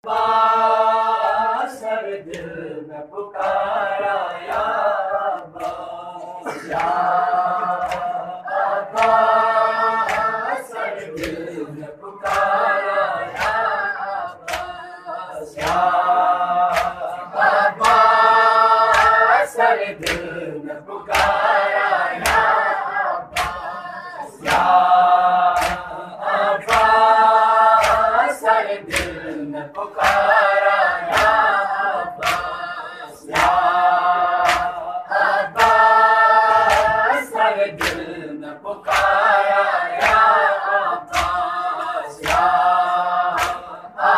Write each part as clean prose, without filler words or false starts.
Sir दिल में पुकारा या अब्बास, या अब्बास, सर दिल में पुकारा या अब्बास, या अब्बास, सर दिल में पुकारा या अब्बास, या अब्बास, सर दिल में पुकारा या अब्बास, या अब्बास, सर दिल में पुकारा या अब्बास, या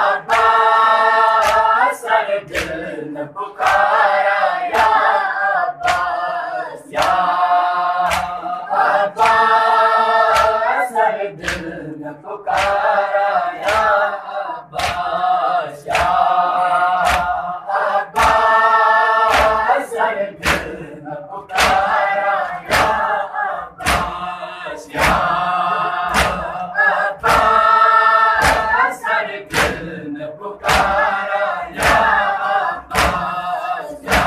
अब्बास, सर दिल में पुकारा या अब्बास, या अब्बास, सर दिल में पुकारा या अब्बास, या अब्बास, सर दिल में पुकारा या अब्बास, या अब्बास, सर दिल में पुकारा या अब्बास, या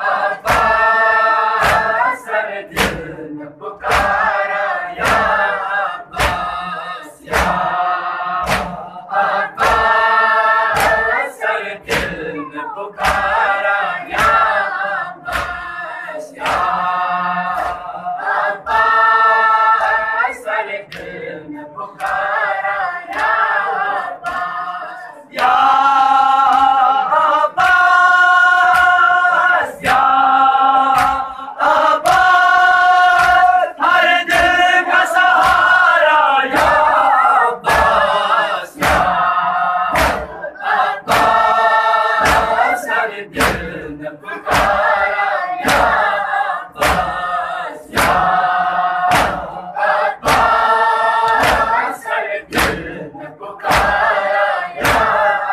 अब्बास, सर दिल में पुकारा या अब्बास, या अब्बास, सर दिल में पुकारा या अब्बास, या अब्बास, सर दिल में पुकारा या अब्बास, या अब्बास, या अब्बास, हर दिल का सहारा या अब्बास, या अब्बास, हर दिल में पुकारा या अब्बास, या अब्बास, हर दिल में पुकारा या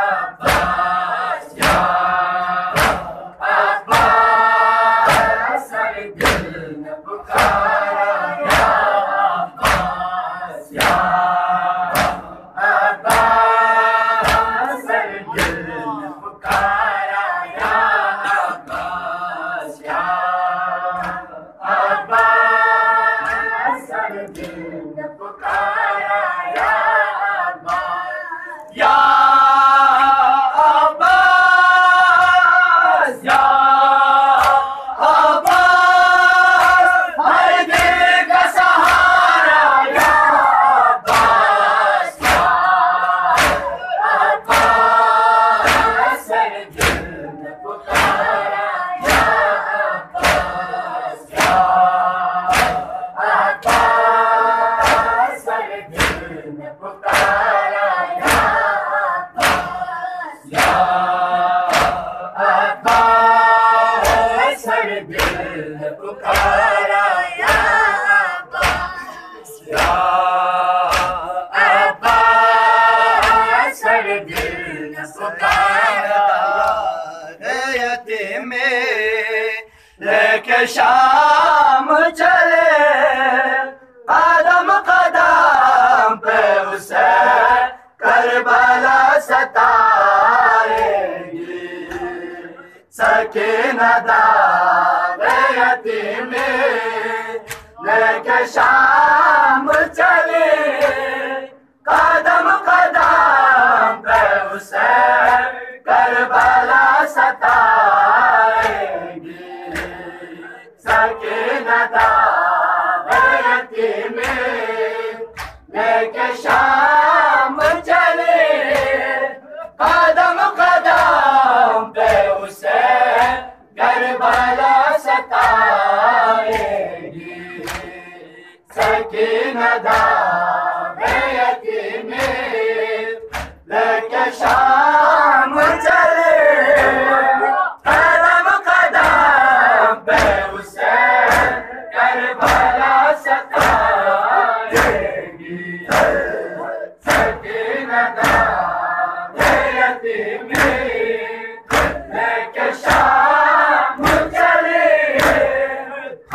अब्बास, या अब्बास, हर दिल में पुकारा या अब्बास, या अब्बास, हर दिल में पुकारा या अब्बास, या अब्बास, हर दिल में पुकारा या अब्बास, या अब्बास, या अब्बास, हर दिल का सहारा या अब्बास, या अब्बास, हर दिल में पुकारा या अब्बास, या अब्बास, हर दिल में पुकारा या अब्बास, या अब्बास, हर दिल में पुकारा या अब्बास, या अब्बास, हर दिल में पुकारा यतीम लेके शाम चले, कदम कदम पे उसे करबला सताएगी, सकीना दावे यतीम लेके शाम चले, कदम कदम पे उसे करबला सताएगी, सकीना दावे यतीम लेके शाम चले, कदम कदम पे उसे करबला सताएगी, सकीना दावे यतीम लेके शाम चले, कदम कदम पे उसे करबला सताएगी, सकीना दावे यतीम लेके शाम चले,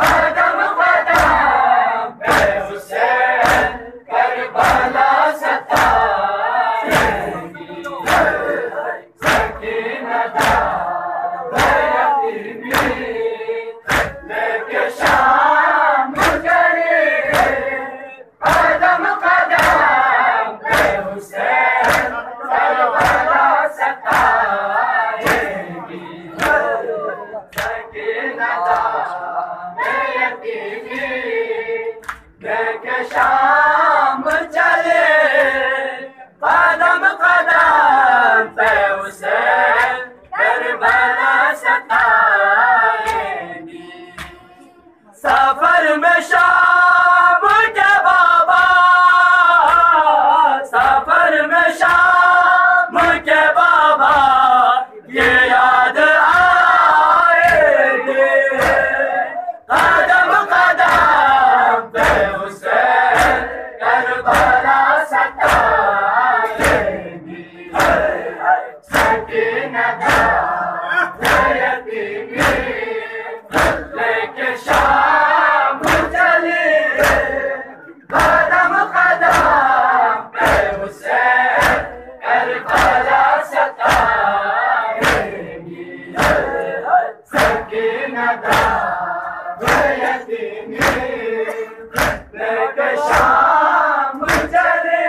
कदम कदम पे उसे करबला सताएगी। सकीनता यतीमी लेके शाम चली कदम कदम पे उसे करबला सताएगी सकीनता यतीमी लेके शाम चली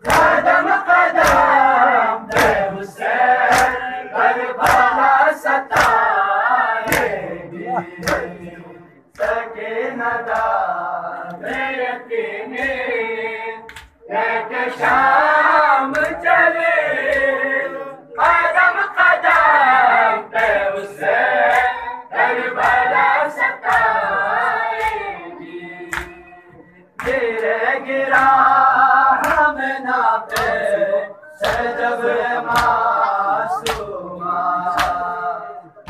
कदम कदम पे उसे करबला सताएगी सकीनता यतीमी लेके शाम चले कदम कदम पे उसे करबला सताएगी गिरे गिरा हमें ना पे सजब मासूमा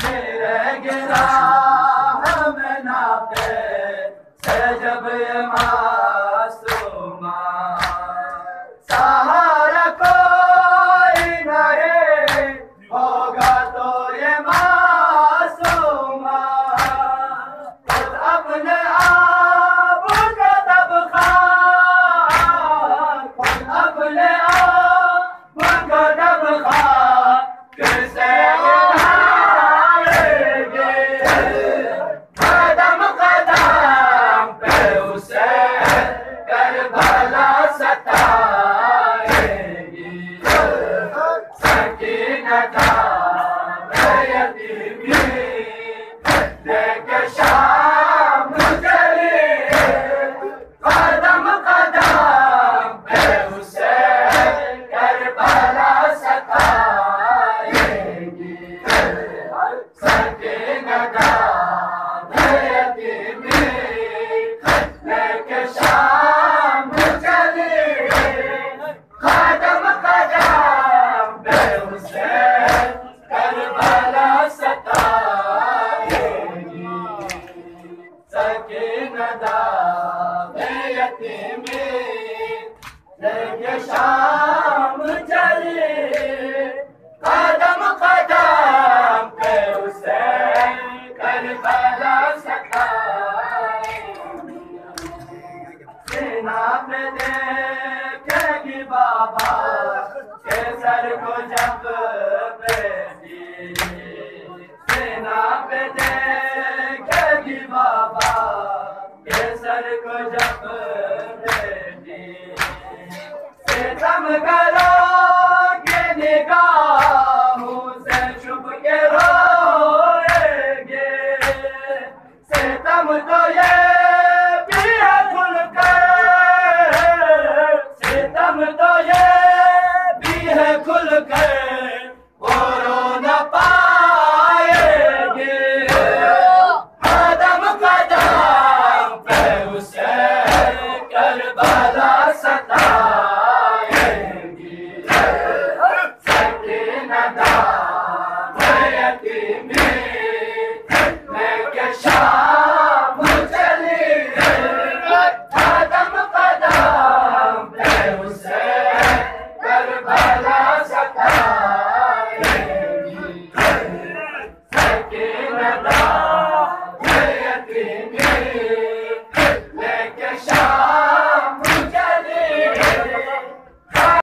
गिरे गिरा हमें ना पे सजब मासूमा सहारा कोई नहीं होगा तो ये मासूमा खुद अपने आप का दबखार खुद अपने आप का दबखार किसे उठाएंगे कदम कदम पे उसे करबला सताएगी सकीनता यतीमी लेके शाम चली कदम कदम पे उसे करबला सताएगी सकीनता यतीमी लेके शाम चली कदम कदम पे उसे करबला सताएगी सकीनता यतीमी लेके शाम चली कदम कदम पे उसे करबला सताएगी सीना पे देखेगी बाबा के सर को जब